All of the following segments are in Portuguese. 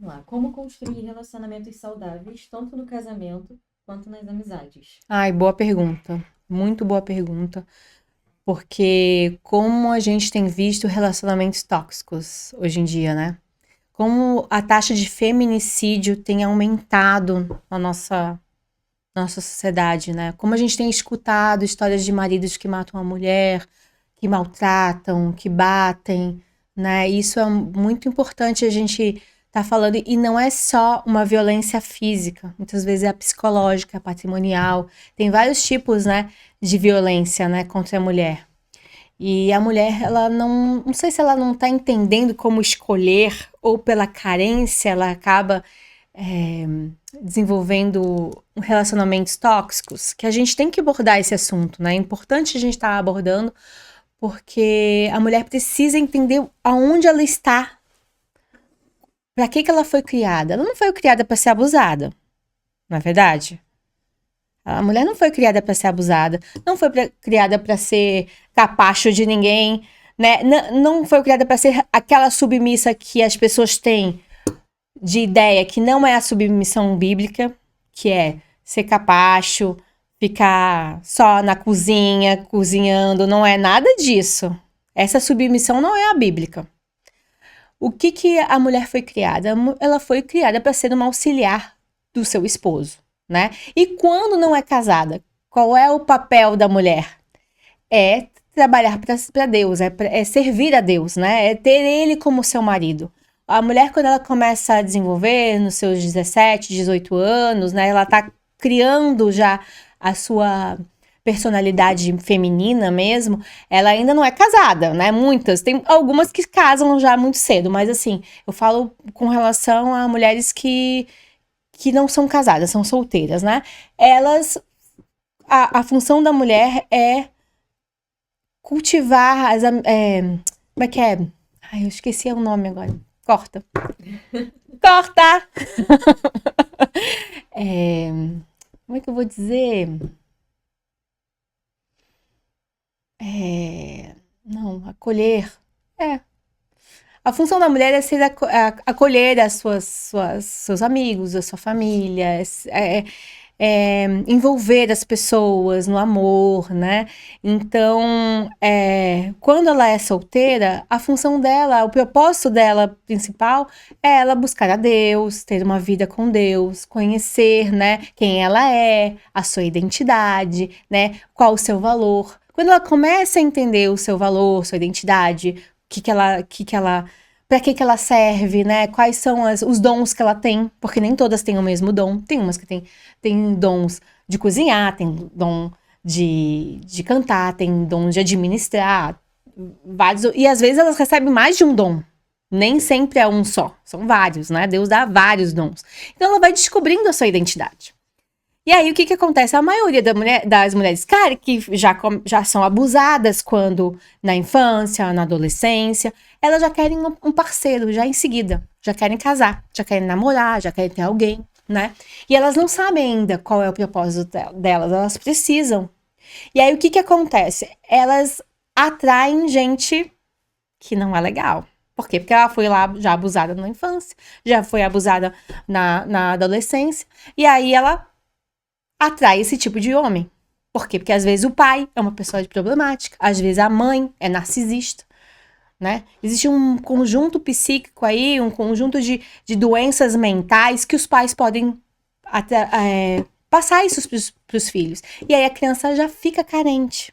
Vamos lá. Como construir relacionamentos saudáveis, tanto no casamento quanto nas amizades? Ai, boa pergunta. Muito boa pergunta. Porque como a gente tem visto relacionamentos tóxicos hoje em dia, né? Como a taxa de feminicídio tem aumentado na nossa sociedade, né? Como a gente tem escutado histórias de maridos que matam a mulher, que maltratam, que batem, né? Isso é muito importante a gente tá falando, e não é só uma violência física, muitas vezes é a psicológica, a patrimonial, tem vários tipos, né, de violência, né, contra a mulher. E a mulher, ela não sei se ela não tá entendendo como escolher, ou pela carência, ela acaba é, desenvolvendo relacionamentos tóxicos, que a gente tem que abordar esse assunto, né? É importante a gente estar abordando, porque a mulher precisa entender aonde ela está, para que ela foi criada. Ela não foi criada para ser abusada, não é verdade? A mulher não foi criada para ser abusada, não foi criada para ser capacho de ninguém, né? Não foi criada para ser aquela submissa que as pessoas têm de ideia, que não é a submissão bíblica, que é ser capacho, ficar só na cozinha, cozinhando, não é nada disso. Essa submissão não é a bíblica. O que a mulher foi criada? Ela foi criada para ser uma auxiliar do seu esposo, né? E quando não é casada, qual é o papel da mulher? É trabalhar para Deus, é servir a Deus, né? É ter ele como seu marido. A mulher, quando ela começa a desenvolver nos seus 17, 18 anos, né? Ela tá criando já a sua personalidade feminina mesmo, ela ainda não é casada, né? Muitas, tem algumas que casam já muito cedo, mas assim, eu falo com relação a mulheres que não são casadas, são solteiras, né? Elas, a função da mulher é cultivar como é que é? Ai, eu esqueci o nome agora. Corta. Corta! É, como é que eu vou dizer? Não, acolher. É. A função da mulher é ser acolher seus amigos, a sua família, envolver as pessoas no amor, né? Então, quando ela é solteira, a função dela, o propósito dela principal é ela buscar a Deus, ter uma vida com Deus, conhecer, né, quem ela é, a sua identidade, né, qual o seu valor. Quando ela começa a entender o seu valor, sua identidade, para que ela serve, né? Quais são os dons que ela tem, porque nem todas têm o mesmo dom. Tem umas que têm dons de cozinhar, tem dom de cantar, tem dom de administrar, vários, e às vezes elas recebem mais de um dom. Nem sempre é um só, são vários, né? Deus dá vários dons. Então ela vai descobrindo a sua identidade. E aí, o que acontece? A maioria das mulheres, cara, que já são abusadas quando na infância, na adolescência, elas já querem um parceiro, já em seguida. Já querem casar, já querem namorar, já querem ter alguém, né? E elas não sabem ainda qual é o propósito delas, elas precisam. E aí, o que acontece? Elas atraem gente que não é legal. Por quê? Porque ela foi lá já abusada na infância, já foi abusada na adolescência, e aí ela atrai esse tipo de homem. Por quê? Porque às vezes o pai é uma pessoa problemática, às vezes a mãe é narcisista, né? Existe um conjunto psíquico aí, um conjunto de doenças mentais que os pais podem passar isso para os filhos. E aí a criança já fica carente.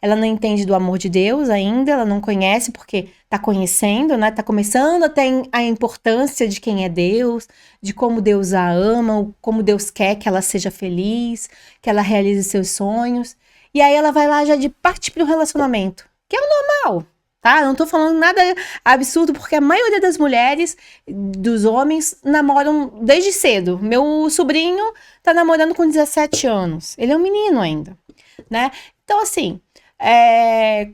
Ela não entende do amor de Deus ainda, ela não conhece porque tá conhecendo, né? Tá começando a ter a importância de quem é Deus, de como Deus a ama, como Deus quer que ela seja feliz, que ela realize seus sonhos. E aí ela vai lá já de parte pro relacionamento, que é o normal, tá? Eu não tô falando nada absurdo, porque a maioria das mulheres, dos homens, namoram desde cedo. Meu sobrinho tá namorando com 17 anos. Ele é um menino ainda, né? Então, assim, é,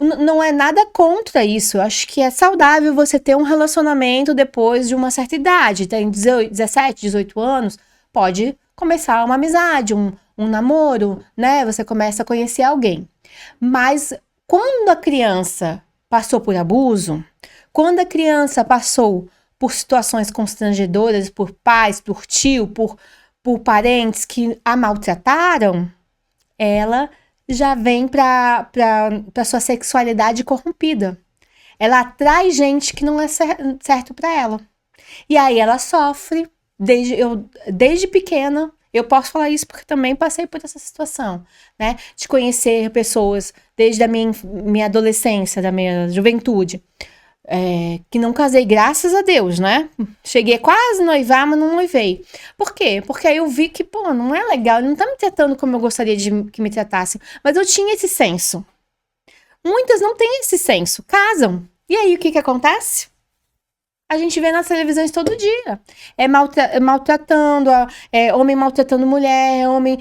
não é nada contra isso. Eu acho que é saudável você ter um relacionamento depois de uma certa idade. Tem 17, 18 anos, pode começar uma amizade, um namoro, né? Você começa a conhecer alguém. Mas quando a criança passou por abuso, quando a criança passou por situações constrangedoras, por pais, por tio, por parentes que a maltrataram, ela já vem para sua sexualidade corrompida. Ela atrai gente que não é certo para ela. E aí ela sofre desde pequena. Eu posso falar isso porque também passei por essa situação, né? De conhecer pessoas desde a minha adolescência, da minha juventude. Que não casei, graças a Deus, né? Cheguei quase a noivar, mas não noivei. Por quê? Porque aí eu vi que, pô, não é legal, ele não tá me tratando como eu gostaria de que me tratassem. Mas eu tinha esse senso. Muitas não têm esse senso, casam. E aí o que acontece? A gente vê nas televisões todo dia. Maltratando, homem maltratando mulher, homem.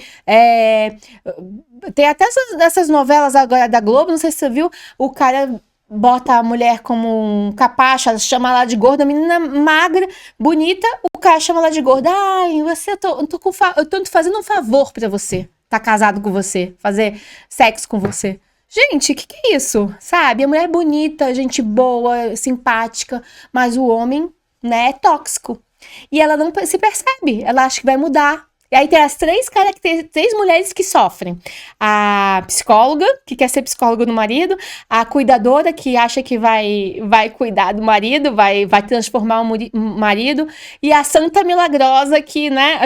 Tem até essas novelas agora da Globo, não sei se você viu, o cara bota a mulher como um capacho, chama ela de gorda, a menina magra, bonita, o cara chama ela de gorda. Ai, eu tô fazendo um favor pra você, tá casado com você, fazer sexo com você. Gente, o que é isso? Sabe? A mulher é bonita, gente boa, simpática, mas o homem, né, é tóxico. E ela não se percebe, ela acha que vai mudar. E aí tem as três mulheres que sofrem. A psicóloga, que quer ser psicóloga do marido, a cuidadora, que acha que vai cuidar do marido, vai transformar o marido, e a santa milagrosa, que, né,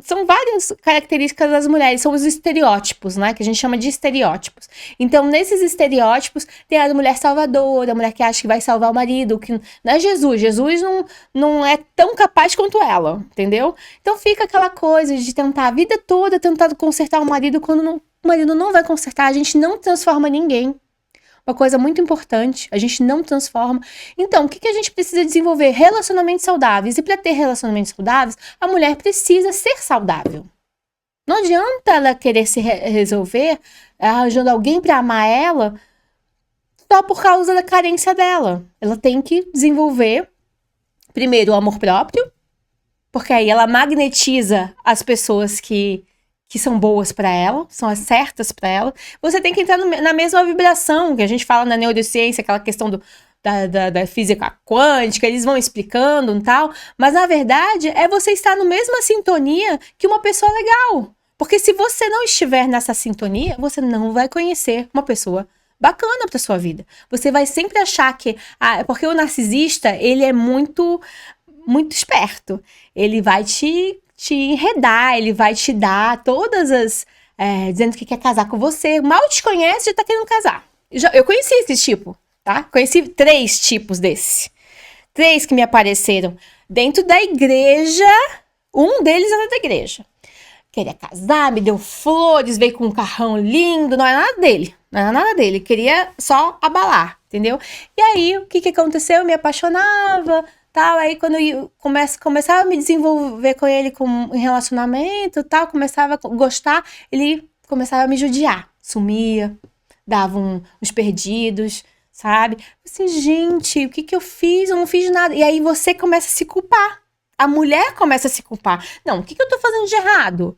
são várias características das mulheres, são os estereótipos, né, que a gente chama de estereótipos. Então, nesses estereótipos, tem a mulher salvadora, a mulher que acha que vai salvar o marido, que não é Jesus. Jesus não é tão capaz quanto ela, entendeu? Então, fica aquela coisa de tentar a vida toda, tentar consertar o marido, quando o marido não vai consertar, a gente não transforma ninguém. Uma coisa muito importante, a gente não transforma. Então, o que a gente precisa desenvolver? Relacionamentos saudáveis. E para ter relacionamentos saudáveis, a mulher precisa ser saudável. Não adianta ela querer se resolver arranjando alguém para amar ela só por causa da carência dela. Ela tem que desenvolver, primeiro, o amor próprio, porque aí ela magnetiza as pessoas que são boas para ela, são as certas para ela. Você tem que entrar na mesma vibração, que a gente fala na neurociência, aquela questão da física quântica, eles vão explicando e tal, mas na verdade é você estar na mesma sintonia que uma pessoa legal. Porque se você não estiver nessa sintonia, você não vai conhecer uma pessoa bacana para sua vida. Você vai sempre achar que... porque o narcisista, ele é muito esperto. Ele vai te enredar, ele vai te dar todas as... dizendo que quer casar com você. Mal te conhece, já tá querendo casar. Eu conheci esse tipo, tá? Conheci 3 tipos desse. 3 que me apareceram dentro da igreja. Um deles era da igreja. Queria casar, me deu flores, veio com um carrão lindo. Não era nada dele. Não era nada dele. Queria só abalar, entendeu? E aí, o que aconteceu? Eu me apaixonava... tal, aí quando eu começava a me desenvolver com ele em relacionamento, tal, começava a gostar, ele começava a me judiar, sumia, dava uns perdidos, sabe? Assim, gente, o que eu fiz? Eu não fiz nada. E aí você começa a se culpar. A mulher começa a se culpar. Não, o que eu tô fazendo de errado?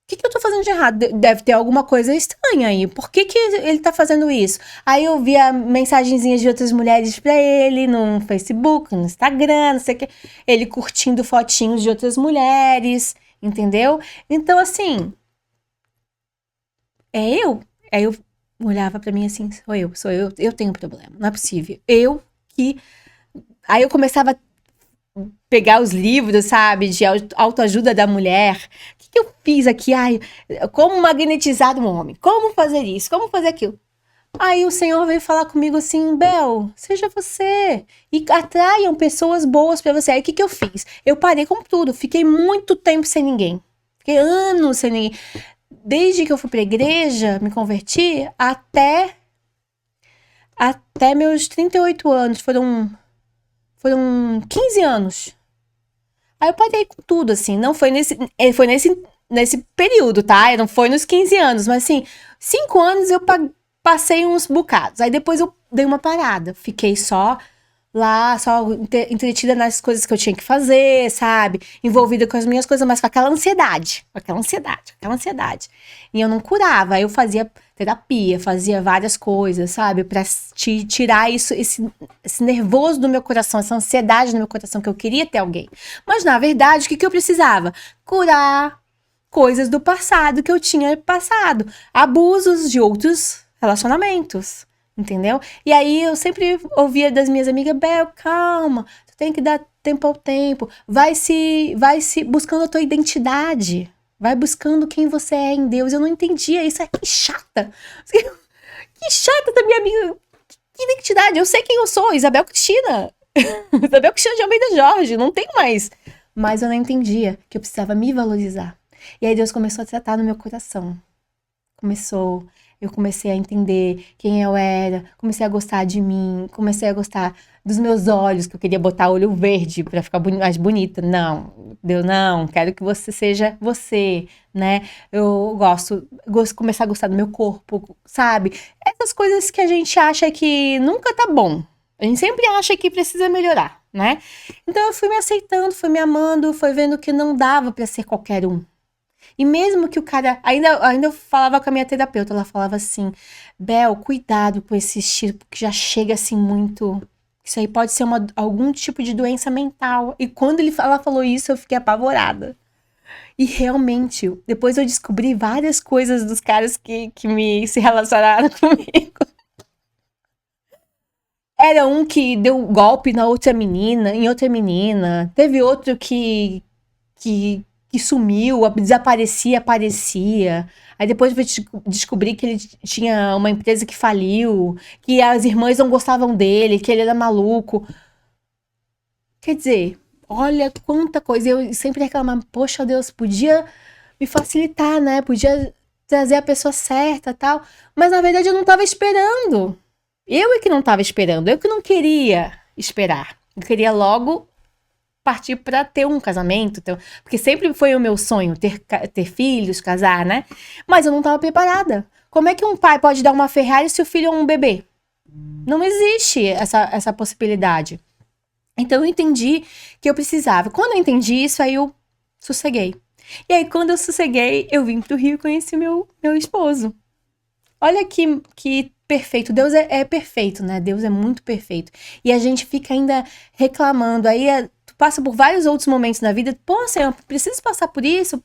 O que eu tô fazendo de errado? Deve ter alguma coisa estranha aí. Por que ele tá fazendo isso? Aí eu via mensagenzinhas de outras mulheres pra ele no Facebook, no Instagram, não sei o que. Ele curtindo fotinhos de outras mulheres, entendeu? Então, assim... Aí eu olhava pra mim assim, sou eu tenho problema, não é possível. Aí eu começava a pegar os livros, sabe, de autoajuda da mulher. O que eu fiz aqui? Ai, como magnetizar um homem? Como fazer isso? Como fazer aquilo? Aí o Senhor veio falar comigo assim, Bel, seja você. E atraiam pessoas boas pra você. Aí o que eu fiz? Eu parei com tudo. Fiquei muito tempo sem ninguém. Fiquei anos sem ninguém. Desde que eu fui pra igreja, me converti, até meus 38 anos. Foram 15 anos. Aí eu parei com tudo, assim. Não foi nesse período, tá? Não foi nos 15 anos, mas assim, 5 anos eu passei uns bocados. Aí depois eu dei uma parada. Fiquei só lá, só entretida nas coisas que eu tinha que fazer, sabe? Envolvida com as minhas coisas, mas com aquela ansiedade. E eu não curava, eu fazia terapia, fazia várias coisas, sabe? Pra tirar esse nervoso do meu coração, essa ansiedade no meu coração, que eu queria ter alguém. Mas, na verdade, o que eu precisava? Curar coisas do passado que eu tinha passado. Abusos de outros relacionamentos. Entendeu? E aí eu sempre ouvia das minhas amigas, Bel, calma, tu tem que dar tempo ao tempo, vai se buscando a tua identidade, vai buscando quem você é em Deus. Eu não entendia isso, que chata, que chata da minha amiga, que identidade, eu sei quem eu sou, Isabel Cristina, Isabel Cristina de Almeida Jorge, não tem mais. Mas eu não entendia que eu precisava me valorizar. E aí Deus começou a tratar no meu coração, eu comecei a entender quem eu era, comecei a gostar de mim, comecei a gostar dos meus olhos, que eu queria botar olho verde pra ficar mais bonita. Não, Deus, não, quero que você seja você, né? Eu gosto começar a gostar do meu corpo, sabe? Essas coisas que a gente acha que nunca tá bom. A gente sempre acha que precisa melhorar, né? Então eu fui me aceitando, fui me amando, fui vendo que não dava pra ser qualquer um. E mesmo que o cara... Ainda eu falava com a minha terapeuta, ela falava assim, Bel, cuidado com esse estilo, porque já chega assim muito... Isso aí pode ser algum tipo de doença mental. E quando ela falou isso, eu fiquei apavorada. E realmente, depois eu descobri várias coisas dos caras que se relacionaram comigo. Era um que deu golpe em outra menina. Teve outro que sumiu, desaparecia, aparecia. Aí depois eu descobri que ele tinha uma empresa que faliu, que as irmãs não gostavam dele, que ele era maluco. Quer dizer, olha quanta coisa. Eu sempre reclamava, poxa Deus, podia me facilitar, né? Podia trazer a pessoa certa e tal. Mas na verdade eu não tava esperando. Eu é que não tava esperando, eu que não queria esperar. Eu queria logo partir para ter um casamento, porque sempre foi o meu sonho ter filhos, casar, né? Mas eu não estava preparada. Como é que um pai pode dar uma Ferrari se o filho é um bebê? Não existe essa possibilidade. Então eu entendi que eu precisava. Quando eu entendi isso, aí eu sosseguei. E aí quando eu sosseguei, eu vim pro Rio e conheci meu esposo. Olha que perfeito. Deus é perfeito, né? Deus é muito perfeito. E a gente fica ainda reclamando. Aí tu passa por vários outros momentos na vida. Pô, Senhor, preciso passar por isso?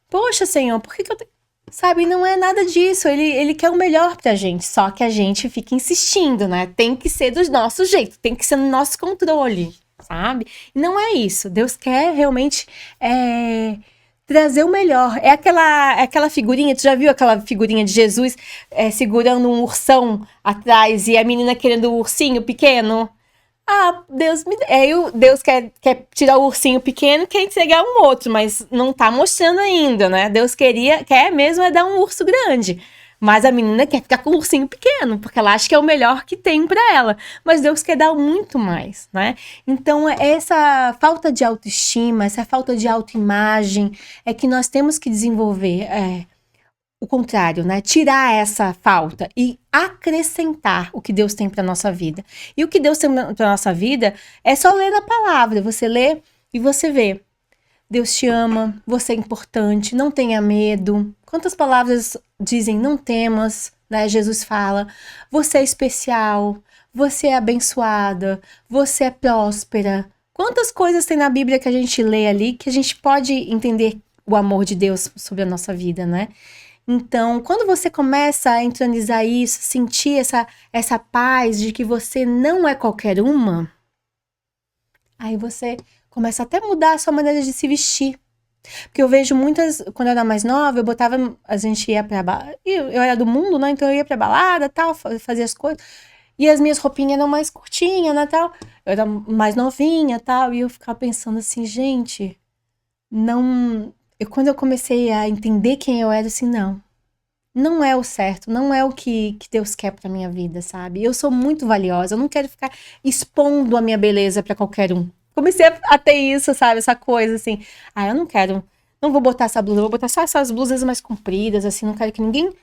Poxa, Senhor, por que eu tenho... Sabe, não é nada disso. Ele quer o melhor pra gente. Só que a gente fica insistindo, né? Tem que ser do nosso jeito. Tem que ser no nosso controle, sabe? E não é isso. Deus quer realmente... trazer o melhor. É aquela figurinha, tu já viu aquela figurinha de Jesus segurando um ursão atrás e a menina querendo o ursinho pequeno? Ah, Deus quer tirar o ursinho pequeno, quer entregar um outro, mas não tá mostrando ainda, né? Deus quer mesmo dar um urso grande. Mas a menina quer ficar com o ursinho pequeno, porque ela acha que é o melhor que tem pra ela. Mas Deus quer dar muito mais, né? Então, essa falta de autoestima, essa falta de autoimagem, é que nós temos que desenvolver o contrário, né? Tirar essa falta e acrescentar o que Deus tem pra nossa vida. E o que Deus tem pra nossa vida é só ler na palavra. Você lê e você vê. Deus te ama, você é importante, não tenha medo. Quantas palavras dizem não temas, né? Jesus fala, você é especial, você é abençoada, você é próspera. Quantas coisas tem na Bíblia que a gente lê ali que a gente pode entender o amor de Deus sobre a nossa vida, né? Então, quando você começa a entronizar isso, sentir essa paz de que você não é qualquer uma, aí você começa até a mudar a sua maneira de se vestir. Porque eu vejo muitas, quando eu era mais nova, a gente ia pra balada, eu era do mundo, né, então eu ia pra balada, tal, fazia as coisas, e as minhas roupinhas eram mais curtinhas, né, tal, eu era mais novinha, tal, e eu ficava pensando assim, gente, quando eu comecei a entender quem eu era, assim, não é o certo, não é o que Deus quer pra minha vida, sabe? Eu sou muito valiosa, eu não quero ficar expondo a minha beleza pra qualquer um. Comecei a ter isso, sabe? Essa coisa, assim. Eu não quero, não vou botar essa blusa, vou botar só essas blusas mais compridas, assim, não quero que ninguém,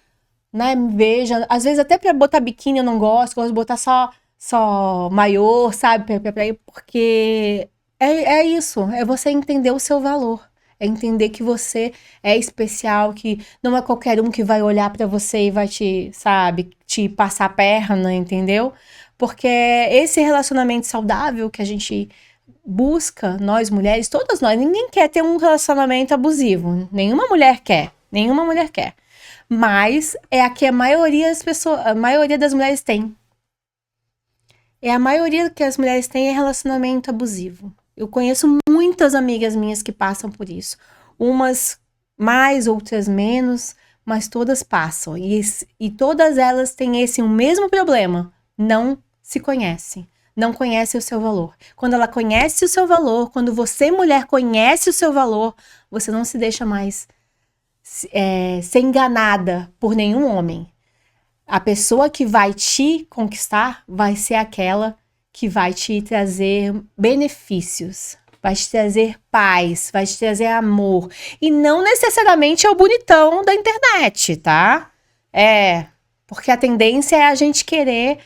né, me veja. Às vezes até pra botar biquíni eu não gosto de botar só só maior, sabe? Porque é isso, é você entender o seu valor. É entender que você é especial, que não é qualquer um que vai olhar pra você e vai te, sabe, te passar a perna, entendeu? Porque esse relacionamento saudável que a gente busca, nós mulheres, todas nós, ninguém quer ter um relacionamento abusivo. Nenhuma mulher quer. Nenhuma mulher quer. Mas é a que a maioria das pessoas, a maioria das mulheres tem. É a maioria que as mulheres têm é relacionamento abusivo. Eu conheço muitas amigas minhas que passam por isso. Umas mais, outras menos, mas todas passam. E todas elas têm esse o mesmo problema. Não se conhecem. Não conhece o seu valor. Quando ela conhece o seu valor, quando você, mulher, conhece o seu valor, você não se deixa mais ser enganada por nenhum homem. A pessoa que vai te conquistar vai ser aquela que vai te trazer benefícios, vai te trazer paz, vai te trazer amor. E não necessariamente é o bonitão da internet, tá? Porque a tendência é a gente querer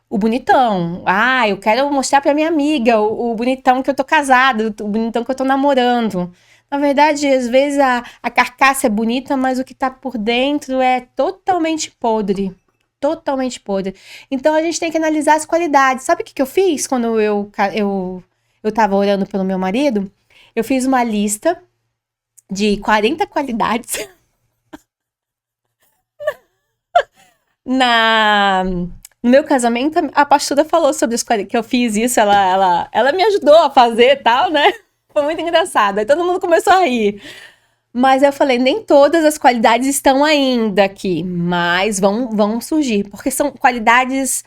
o bonitão. Ah, eu quero mostrar pra minha amiga o bonitão que eu tô casado, o bonitão que eu tô namorando. Na verdade, às vezes a carcaça é bonita, mas o que tá por dentro é totalmente podre. Totalmente podre. Então a gente tem que analisar as qualidades. Sabe o que eu fiz quando eu tava orando pelo meu marido? Eu fiz uma lista de 40 qualidades no meu casamento. A pastora falou sobre as qualidades que eu fiz isso, ela me ajudou a fazer e tal, né? Foi muito engraçado. Aí todo mundo começou a rir. Mas eu falei, nem todas as qualidades estão ainda aqui, mas vão surgir, porque são qualidades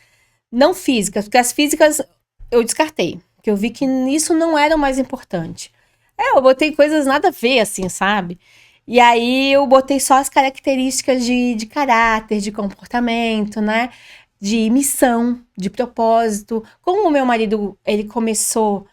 não físicas, porque as físicas eu descartei, porque eu vi que isso não era o mais importante. Eu botei coisas nada a ver, assim, sabe? E aí eu botei só as características de caráter, de comportamento, né? De missão, de propósito. Como o meu marido, ele começou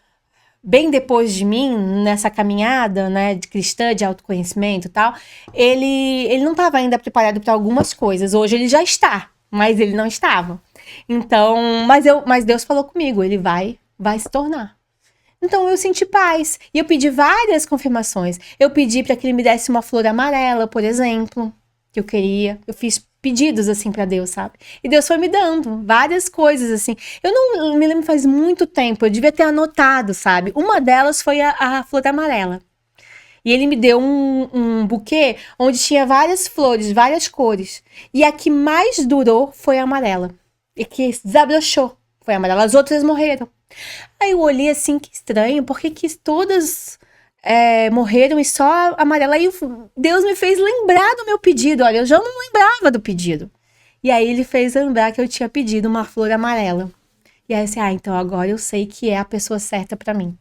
bem depois de mim, nessa caminhada, né, de cristã, de autoconhecimento e tal, ele não estava ainda preparado para algumas coisas. Hoje ele já está, mas ele não estava. Então, mas Deus falou comigo, ele vai se tornar. Então eu senti paz. E eu pedi várias confirmações. Eu pedi para que ele me desse uma flor amarela, por exemplo, que eu queria. Eu fiz pedidos assim para Deus, sabe? E Deus foi me dando várias coisas assim. Eu não me lembro faz muito tempo, eu devia ter anotado, sabe? Uma delas foi a flor amarela. E ele me deu um buquê onde tinha várias flores, várias cores. E a que mais durou foi a amarela. E que desabrochou foi a amarela. As outras morreram. Aí eu olhei assim, que estranho, por que todas morreram e só a amarela? Aí Deus me fez lembrar do meu pedido. Olha, eu já não lembrava do pedido. E aí ele fez lembrar que eu tinha pedido uma flor amarela. E aí eu disse, então agora eu sei que é a pessoa certa pra mim.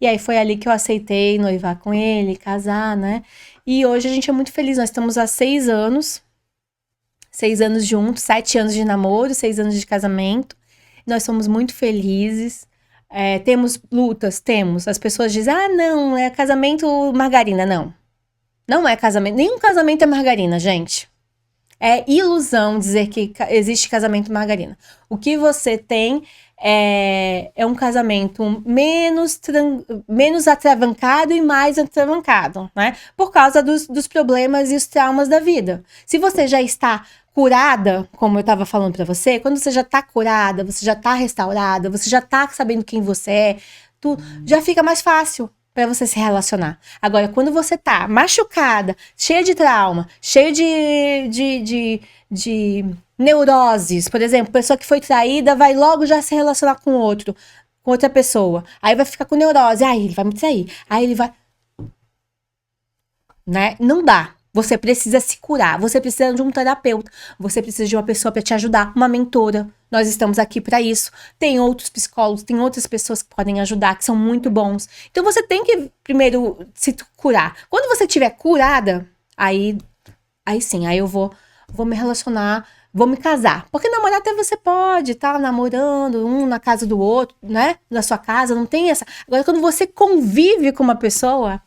E aí foi ali que eu aceitei noivar com ele, casar, né? E hoje a gente é muito feliz. Nós estamos há 6 anos. 6 anos juntos, 7 anos de namoro, 6 anos de casamento. Nós somos muito felizes. Temos lutas, temos. As pessoas dizem, não, é casamento margarina. Não. Não é casamento. Nenhum casamento é margarina, gente. É ilusão dizer que existe casamento margarina. O que você tem é um casamento menos atravancado e mais atravancado, né? Por causa dos problemas e os traumas da vida. Se você já está curada, como eu estava falando para você, quando você já está curada, você já está restaurada, você já está sabendo quem você é, já fica mais fácil para você se relacionar. Agora, quando você tá machucada, cheia de trauma, cheia de neuroses, por exemplo, pessoa que foi traída vai logo já se relacionar com outra pessoa. Aí vai ficar com neurose, aí ele vai me trair, aí ele vai... Né? Não dá. Você precisa se curar, você precisa de um terapeuta, você precisa de uma pessoa para te ajudar, uma mentora. Nós estamos aqui para isso. Tem outros psicólogos, tem outras pessoas que podem ajudar, que são muito bons. Então você tem que primeiro se curar. Quando você estiver curada, aí sim, aí eu vou me relacionar, vou me casar. Porque namorar até você pode, tá namorando um na casa do outro, né? Na sua casa, não tem essa. Agora quando você convive com uma pessoa,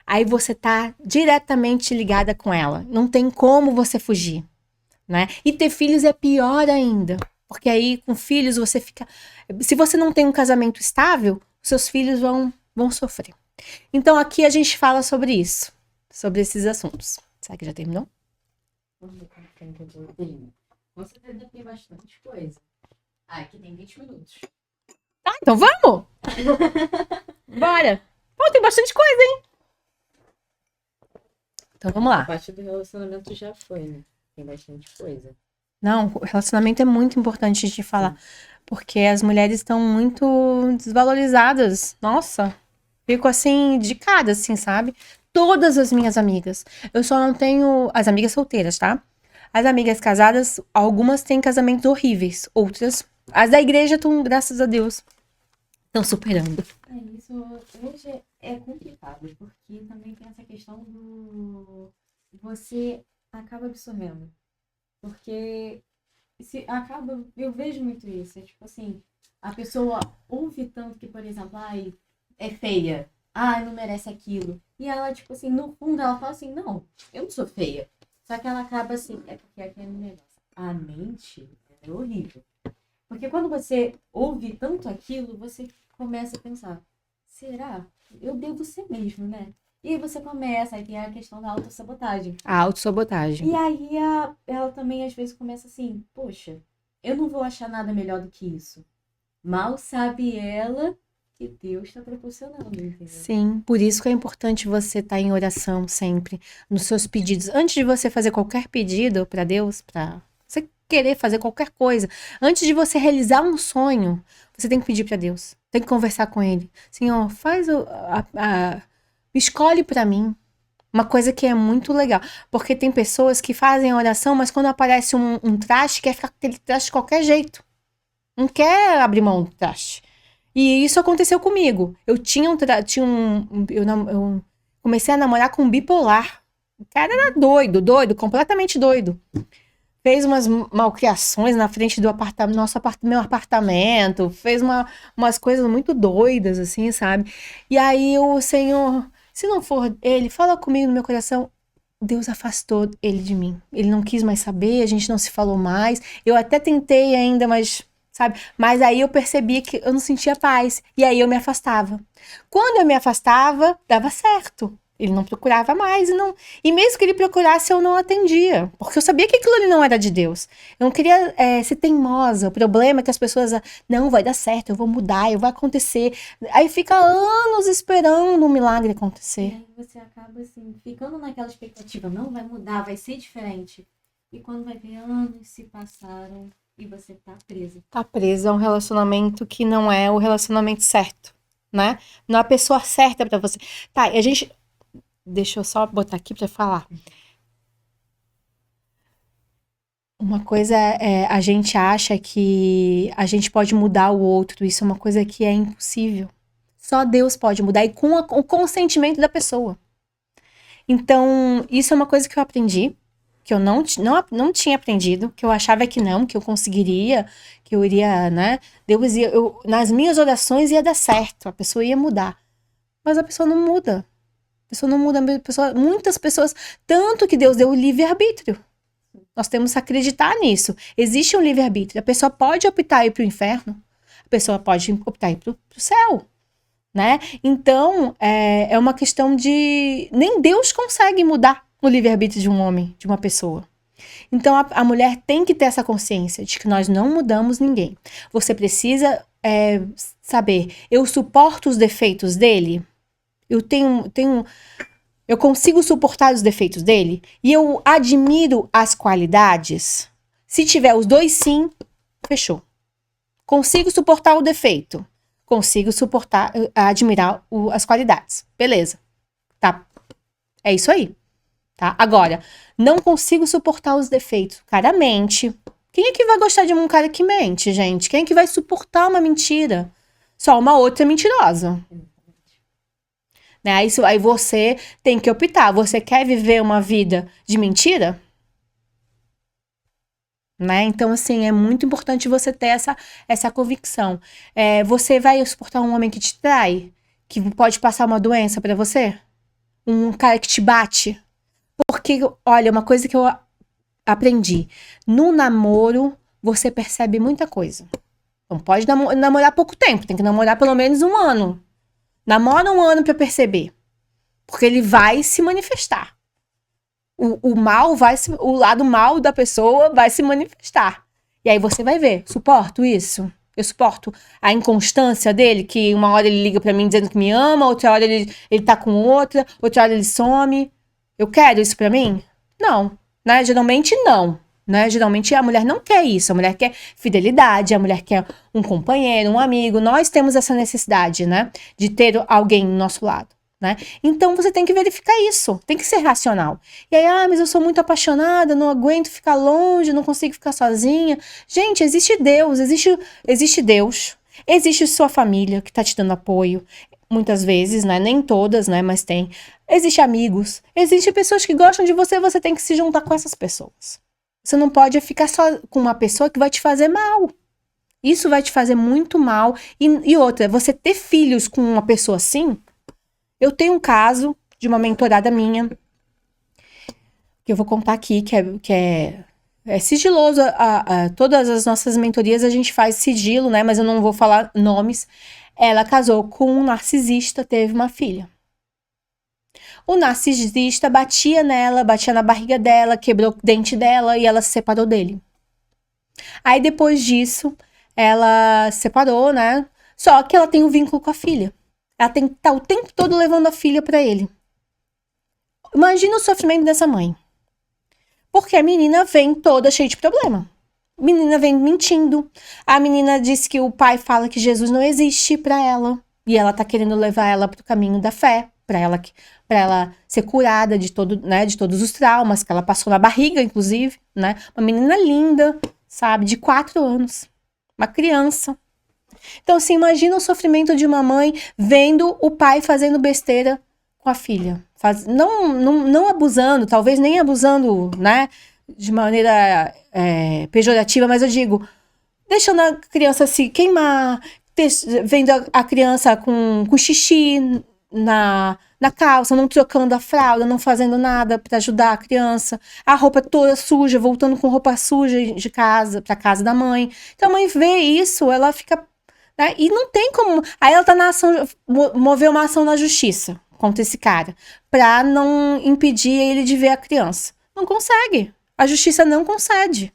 aí você tá diretamente ligada com ela. Não tem como você fugir, né? E ter filhos é pior ainda. Porque aí, com filhos, você fica... Se você não tem um casamento estável, seus filhos vão sofrer. Então, aqui a gente fala sobre isso. Sobre esses assuntos. Será que já terminou? Vamos ver como tempo eu tenho. Com certeza tem bastante coisa. Aqui tem 20 minutos. Ah, então vamos! Bora! Pô, tem bastante coisa, hein? Então vamos A lá. parte do relacionamento já foi, né? Tem bastante coisa. Não, o relacionamento é muito importante de falar. Porque as mulheres estão muito desvalorizadas. Nossa, fico assim, de cara, assim, sabe? Todas as minhas amigas. Eu só não tenho as amigas solteiras, tá? As amigas casadas, algumas têm casamentos horríveis. Outras, as da igreja estão, graças a Deus, estão superando. Isso hoje é complicado, porque também tem essa questão do... Você acaba absorvendo. Porque se acaba... Eu vejo muito isso. É tipo assim, a pessoa ouve tanto que, por exemplo, ai, é feia. Ai, não merece aquilo. E ela, tipo assim, no fundo ela fala assim, não, eu não sou feia. Só que ela acaba assim, é porque aquele negócio. A mente é horrível. Porque quando você ouve tanto aquilo, você começa a pensar, será? Eu devo ser mesmo, né? E aí você começa, aí tem a questão da autossabotagem. A autossabotagem. E aí ela também às vezes começa assim, poxa, eu não vou achar nada melhor do que isso. Mal sabe ela que Deus está proporcionando, entendeu? Sim, por isso que é importante você estar em oração sempre, nos seus pedidos. Antes de você fazer qualquer pedido para Deus, para você querer fazer qualquer coisa, antes de você realizar um sonho, você tem que pedir para Deus, tem que conversar com Ele. Senhor, escolhe para mim uma coisa que é muito legal, porque tem pessoas que fazem a oração, mas quando aparece um traste, quer ficar com aquele traste de qualquer jeito, não quer abrir mão do traste. E isso aconteceu comigo. Eu eu comecei a namorar com um bipolar. O cara era doido, completamente doido. Fez umas malcriações na frente do meu apartamento, fez umas coisas muito doidas, assim, sabe? E aí o Senhor, se não for ele, fala comigo no meu coração. Deus afastou ele de mim. Ele não quis mais saber, a gente não se falou mais. Eu até tentei ainda, mas, sabe? Mas aí eu percebi que eu não sentia paz. E aí eu me afastava. Quando eu me afastava, dava certo. Ele não procurava mais e mesmo que ele procurasse, eu não atendia. Porque eu sabia que aquilo ali não era de Deus. Eu não queria ser teimosa. O problema é que as pessoas, não, vai dar certo, eu vou mudar, vai acontecer. Aí fica anos esperando um milagre E acontecer. aí você acaba assim, ficando naquela expectativa, não vai mudar, vai ser diferente. E quando vai ver, anos se passaram e você tá presa. Tá presa a um relacionamento que não é o relacionamento certo, né? Não é a pessoa certa pra você. Tá, e a gente... Deixa eu só botar aqui pra falar. Uma coisa é, a gente acha que a gente pode mudar o outro. Isso é uma coisa que é impossível. Só Deus pode mudar e com o consentimento da pessoa. Então, isso é uma coisa que eu aprendi, que eu não tinha aprendido, que eu achava que não, que eu conseguiria, que eu iria, né? Deus ia, nas minhas orações ia dar certo, a pessoa ia mudar. Mas a pessoa não muda. A pessoa não muda, muitas pessoas, tanto que Deus deu o livre-arbítrio. Nós temos que acreditar nisso. Existe um livre-arbítrio. A pessoa pode optar ir para o inferno, a pessoa pode optar ir para o céu, né? Então, é uma questão de... Nem Deus consegue mudar o livre-arbítrio de um homem, de uma pessoa. Então, a mulher tem que ter essa consciência de que nós não mudamos ninguém. Você precisa saber, eu suporto os defeitos dele? Eu consigo suportar os defeitos dele? E eu admiro as qualidades? Se tiver os dois sim, fechou. Consigo suportar o defeito. Consigo admirar as qualidades. Beleza. Tá. É isso aí. Tá? Agora, não consigo suportar os defeitos. O cara mente. Quem é que vai gostar de um cara que mente, gente? Quem é que vai suportar uma mentira? Só uma outra mentirosa. Né? Aí você tem que optar. Você quer viver uma vida de mentira? Né? Então, assim, é muito importante você ter essa convicção. Você vai suportar um homem que te trai? Que pode passar uma doença pra você? Um cara que te bate? Porque, olha, uma coisa que eu aprendi. No namoro, você percebe muita coisa. Não pode namorar pouco tempo, tem que namorar pelo menos 1 ano. Namora 1 ano pra perceber. Porque ele vai se manifestar. O lado mal da pessoa vai se manifestar. E aí você vai ver, suporto isso? Eu suporto a inconstância dele, que uma hora ele liga pra mim dizendo que me ama, outra hora ele tá com outra hora ele some. Eu quero isso pra mim? Não, né? Geralmente não, né? Geralmente a mulher não quer isso, a mulher quer fidelidade, a mulher quer um companheiro, um amigo. Nós temos essa necessidade, né? De ter alguém do nosso lado. Né? Então você tem que verificar isso, tem que ser racional. E aí, mas eu sou muito apaixonada, não aguento ficar longe, não consigo ficar sozinha. Gente, existe Deus, existe Deus, existe sua família que tá te dando apoio, muitas vezes, né? Nem todas, né? Mas tem. Existe amigos, existe pessoas que gostam de você, você tem que se juntar com essas pessoas. Você não pode ficar só com uma pessoa que vai te fazer mal. Isso vai te fazer muito mal. E outra, você ter filhos com uma pessoa assim. Eu tenho um caso de uma mentorada minha, que eu vou contar aqui, que é sigiloso. Todas as nossas mentorias a gente faz sigilo, né? Mas eu não vou falar nomes. Ela casou com um narcisista, teve uma filha. O narcisista batia nela, batia na barriga dela, quebrou o dente dela e ela se separou dele. Aí depois disso, ela se separou, né? Só que ela tem um vínculo com a filha. Ela tem que estar o tempo todo levando a filha pra ele. Imagina o sofrimento dessa mãe. Porque a menina vem toda cheia de problema. A menina vem mentindo. A menina diz que o pai fala que Jesus não existe pra ela. E ela tá querendo levar ela pro caminho da fé. Pra ela ser curada de todos os traumas que ela passou na barriga, inclusive, né? Uma menina linda, sabe? De 4 anos. Uma criança. Então, assim, imagina o sofrimento de uma mãe vendo o pai fazendo besteira com a filha. Não abusando, talvez nem abusando, né, de maneira pejorativa, mas eu digo, deixando a criança se queimar, vendo a criança com xixi na calça, não trocando a fralda, não fazendo nada para ajudar a criança, a roupa toda suja, voltando com roupa suja de casa, para casa da mãe. Então, a mãe vê isso, ela fica... Né? E não tem como. Aí ela tá na ação, moveu uma ação na justiça contra esse cara, pra não impedir ele de ver a criança. Não consegue. A justiça não concede.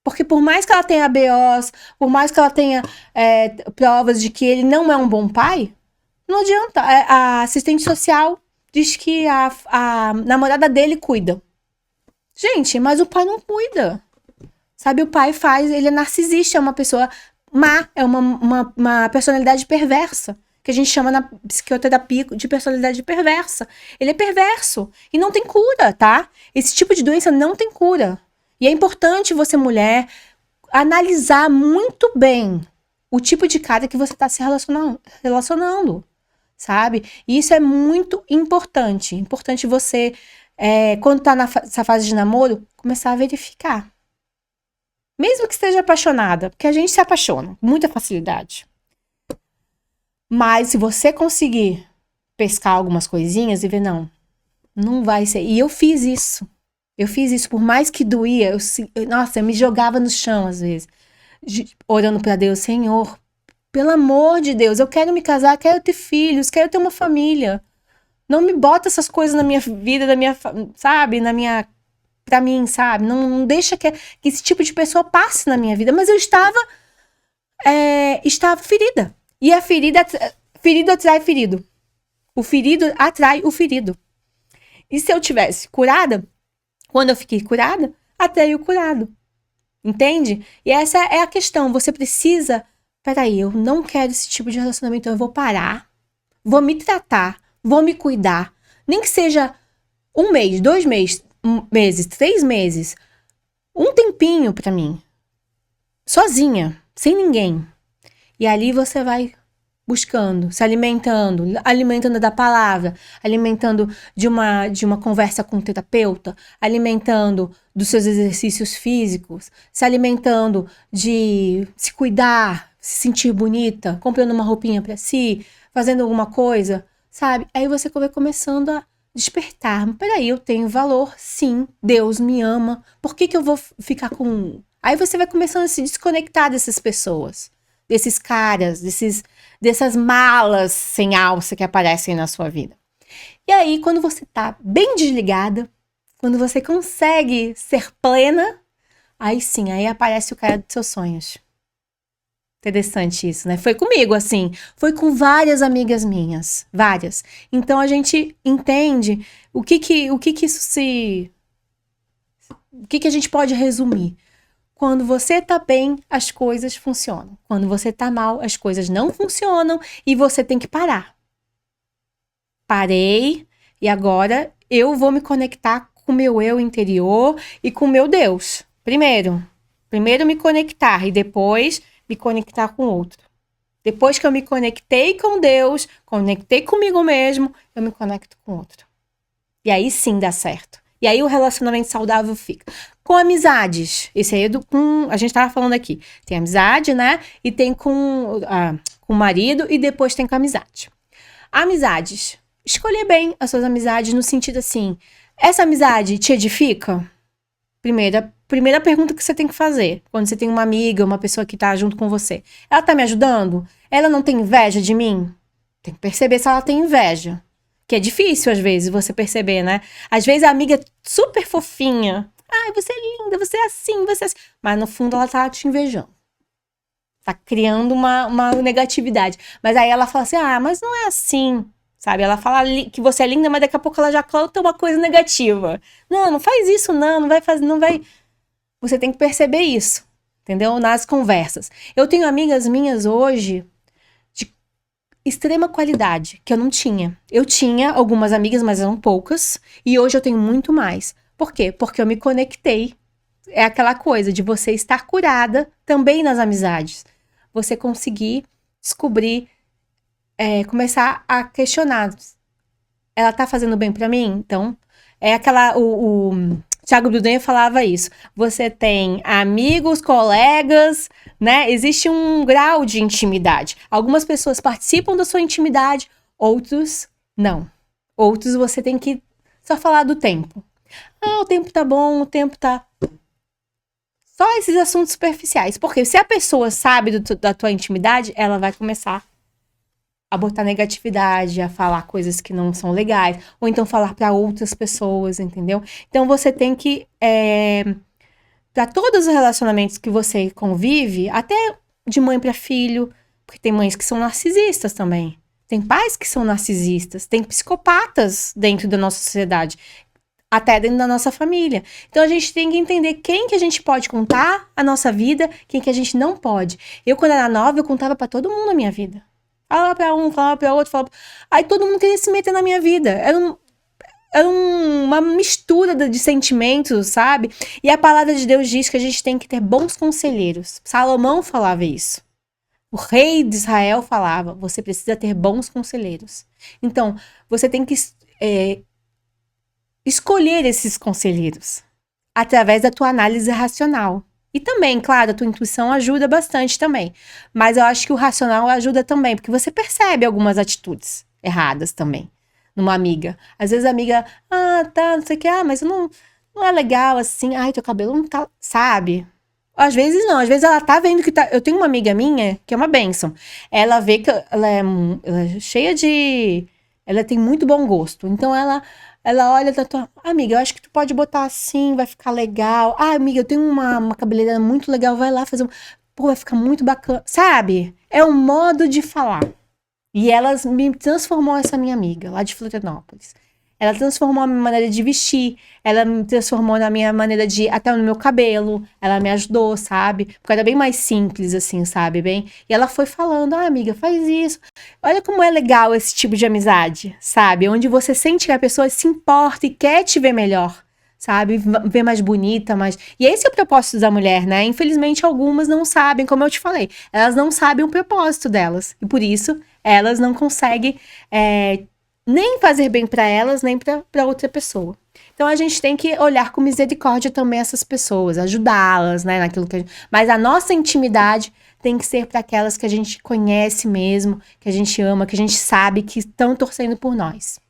Porque por mais que ela tenha BOs, por mais que ela tenha provas de que ele não é um bom pai, não adianta. A assistente social diz que a namorada dele cuida. Gente, mas o pai não cuida. Sabe, o pai ele é narcisista, é uma pessoa má, é uma personalidade perversa, que a gente chama na psicoterapia de personalidade perversa. Ele é perverso e não tem cura, tá? Esse tipo de doença não tem cura. E é importante você, mulher, analisar muito bem o tipo de cara que você está se relacionando, sabe? E isso é muito importante. Importante você, quando tá nessa fase de namoro, começar a verificar. Mesmo que esteja apaixonada, porque a gente se apaixona com muita facilidade. Mas se você conseguir pescar algumas coisinhas e ver, não vai ser. E eu fiz isso. Por mais que doía, eu me jogava no chão às vezes, orando para Deus, Senhor, pelo amor de Deus, eu quero me casar, quero ter filhos, quero ter uma família. Não me bota essas coisas na minha vida, sabe, pra mim, sabe? Não deixa que esse tipo de pessoa passe na minha vida. Mas eu estava ferida. E a ferido atrai ferido. O ferido atrai o ferido. E se eu tivesse curada, quando eu fiquei curada, atraí o curado. Entende? E essa é a questão. Você precisa... Peraí, eu não quero esse tipo de relacionamento. Então eu vou parar, vou me tratar, vou me cuidar. Nem que seja 1 mês, 2 meses, 3 meses, um tempinho pra mim, sozinha, sem ninguém. E ali você vai buscando, se alimentando da palavra, alimentando de uma conversa com o terapeuta, alimentando dos seus exercícios físicos, se alimentando de se cuidar, se sentir bonita, comprando uma roupinha pra si, fazendo alguma coisa, sabe? Aí você vai começando a despertar. Peraí, eu tenho valor, sim, Deus me ama. Por que eu vou ficar com Aí você vai começando a se desconectar dessas pessoas, desses caras, dessas malas sem alça que aparecem na sua vida. E aí, quando você tá bem desligada, quando você consegue ser plena, aí sim, aí aparece o cara dos seus sonhos. Interessante isso, né? Foi comigo, assim. Foi com várias amigas minhas. Várias. Então, a gente entende o que isso se... O que a gente pode resumir? Quando você tá bem, as coisas funcionam. Quando você tá mal, as coisas não funcionam e você tem que parar. Parei e agora eu vou me conectar com o meu eu interior e com o meu Deus. Primeiro me conectar e depois me conectar com o outro. Depois que eu me conectei com Deus, conectei comigo mesmo, eu me conecto com o outro. E aí sim dá certo. E aí o relacionamento saudável fica. Com amizades. Esse aí a gente tava falando aqui. Tem amizade, né? E tem com o marido e depois tem com amizade. Amizades. Escolher bem as suas amizades no sentido assim, essa amizade te edifica? Primeira pergunta que você tem que fazer quando você tem uma amiga, uma pessoa que tá junto com você. Ela tá me ajudando? Ela não tem inveja de mim? Tem que perceber se ela tem inveja. Que é difícil, às vezes, você perceber, né? Às vezes a amiga é super fofinha. Ai, você é linda, você é assim, você é assim. Mas no fundo ela tá te invejando. Tá criando uma negatividade. Mas aí ela fala assim, mas não é assim. Sabe? Ela fala que você é linda, mas daqui a pouco ela já conta uma coisa negativa. Não faz isso, não vai fazer, não vai. Você tem que perceber isso, entendeu? Nas conversas. Eu tenho amigas minhas hoje de extrema qualidade, que eu não tinha. Eu tinha algumas amigas, mas eram poucas, e hoje eu tenho muito mais. Por quê? Porque eu me conectei. É aquela coisa de você estar curada também nas amizades. Você conseguir descobrir, começar a questionar. Ela tá fazendo bem pra mim? Então, é aquela... O Thiago Brudenha falava isso. Você tem amigos, colegas, né? Existe um grau de intimidade. Algumas pessoas participam da sua intimidade, outros não. Outros você tem que só falar do tempo. O tempo tá bom, o tempo tá... Só esses assuntos superficiais. Porque se a pessoa sabe da tua intimidade, ela vai começar a botar negatividade, a falar coisas que não são legais, ou então falar para outras pessoas, entendeu? Então você tem que, para todos os relacionamentos que você convive, até de mãe para filho, porque tem mães que são narcisistas também, tem pais que são narcisistas, tem psicopatas dentro da nossa sociedade, até dentro da nossa família. Então a gente tem que entender quem que a gente pode contar a nossa vida, quem que a gente não pode. Eu, quando era nova, eu contava para todo mundo a minha vida. Falava pra um, falava pra outro, falava... Aí todo mundo queria se meter na minha vida. Era uma mistura de sentimentos, sabe? E a palavra de Deus diz que a gente tem que ter bons conselheiros. Salomão falava isso. O rei de Israel falava, você precisa ter bons conselheiros. Então, você tem que escolher esses conselheiros através da tua análise racional. E também, claro, a tua intuição ajuda bastante também. Mas eu acho que o racional ajuda também, porque você percebe algumas atitudes erradas também numa amiga. Às vezes a amiga, tá, não sei o que, mas não é legal assim, teu cabelo não tá, sabe? Às vezes não, às vezes ela tá vendo que tá... Eu tenho uma amiga minha, que é uma bênção. Ela vê que ela é cheia de... Ela tem muito bom gosto. Então ela olha da tua... Amiga, eu acho que tu pode botar assim, vai ficar legal. Amiga, eu tenho uma cabeleireira muito legal, vai lá fazer vai ficar muito bacana. Sabe? É um modo de falar. E ela me transformou essa minha amiga, lá de Florianópolis. Ela transformou a minha maneira de vestir, ela me transformou na minha maneira de... Até no meu cabelo, ela me ajudou, sabe? Porque era bem mais simples, assim, sabe? E ela foi falando, amiga, faz isso. Olha como é legal esse tipo de amizade, sabe? Onde você sente que a pessoa se importa e quer te ver melhor, sabe? Ver mais bonita, mais... E esse é o propósito da mulher, né? Infelizmente, algumas não sabem, como eu te falei. Elas não sabem o propósito delas. E por isso, elas não conseguem... nem fazer bem para elas, nem para outra pessoa. Então a gente tem que olhar com misericórdia também essas pessoas, ajudá-las, né, naquilo que mas a nossa intimidade tem que ser para aquelas que a gente conhece mesmo, que a gente ama, que a gente sabe que estão torcendo por nós.